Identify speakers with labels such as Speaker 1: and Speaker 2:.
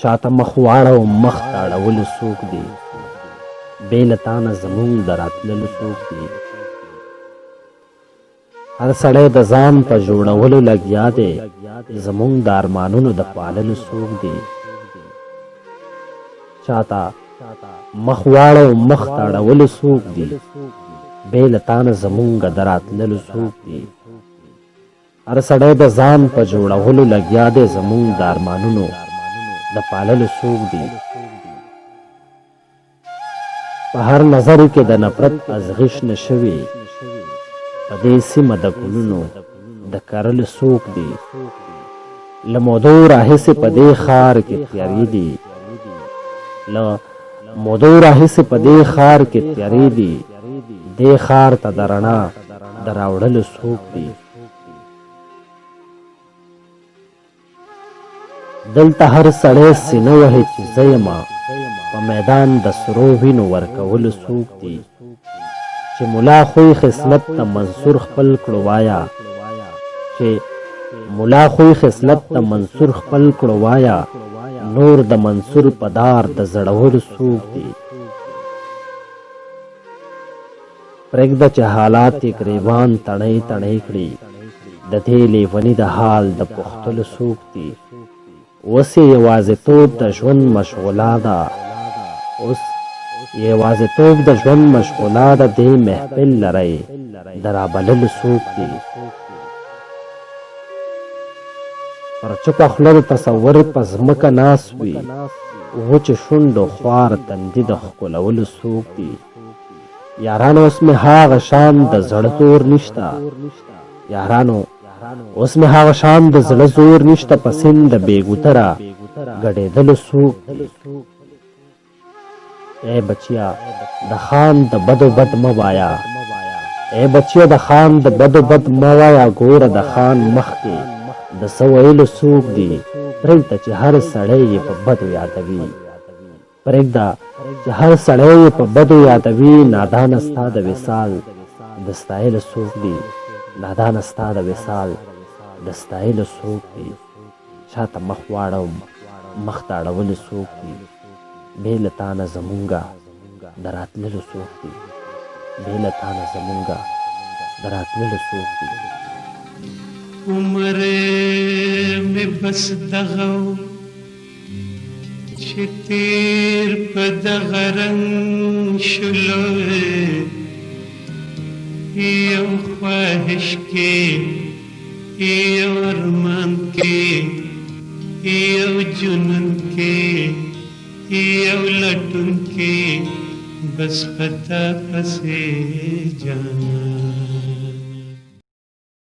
Speaker 1: شاته مخ واړه او مخ ته اړولو څوک دي بې له تا نه زمونږ د راتللو څوک دي هر سړی د ځان په جوړولو لګیا دی زمونږ د ارمانونو د پاللو څوک دي چاته مخ واړه او مخ ته اړولو څوک دي بې له تا نه زمونږ د راتللو څوک دي هر سړی د ځان په جوړولو لګیا دی زمونږ د ارمانونو د پاللو څوک دي په هر نظر کې د نفرت ازغش نشوي په دې سیمه د ګلونو د کرلو څوک دي له مودو راهیسې په دې ښار کې تیارې دي له مودو راهیسې په دې ښار کې تیارې دي دې ښار ته د رڼا د راوړلو څوک دي دلته هر سړی سینه وهي چې زه یمه په میدان د سرو وینو ورکولو څوک دي چې ملا خوی خصلت ته منصور خپل کړو وایا چې ملا خوی خصلت ته منصور خپل کړو وایا نور د منصور په دار د زړولو څوک دي پرېږده چې حالات یې ګریوان تڼۍ تڼۍ کړي د دې لیوني د حال د پوښتلو څوک دي اوس یې یوازیتوب د ژوند مشغولا ده اوس یوازیتوب د ژوند مشغولا ده دې محفل لرئ د رابللو څوک دي پر چوپه خوله د تصور په ځمکه ناست وي وچې شونډو خوار تندي د ښکلولو څوک دي یارانو اوس مې هغه شان د زړه زور نشته یارانو اوس مې هغه شان د زړه زور نشته په سیند د بېګوتره ګډېدلو څوک دي ای بچیا د خان د بدو بد مه وایه ای بچیا د خان د بدو بد مه وایه ګوره د خان مخکې د څه ویلو څوک دي پرېږده چې هر سړی یې په بدو یادوي پرېږده چې هر سړی یې په بدو یادوي نادانه ستا د وصال د ستایلو څوک دي نادانه ستا د وصال د ستایلو څوک دي شاته مخ واړوم مخ ته اړولو څوک دي بې له تا نه زمونږه د راتللو څوک دي بې له تا نه زمونږه د راتللو څوک دي
Speaker 2: عمر مې بس دغه چې تېر په دغه رنګ شلو یو خواهش کې یو ارمان کې یو جنون کې یو لټون کې بس پتا پسې جانا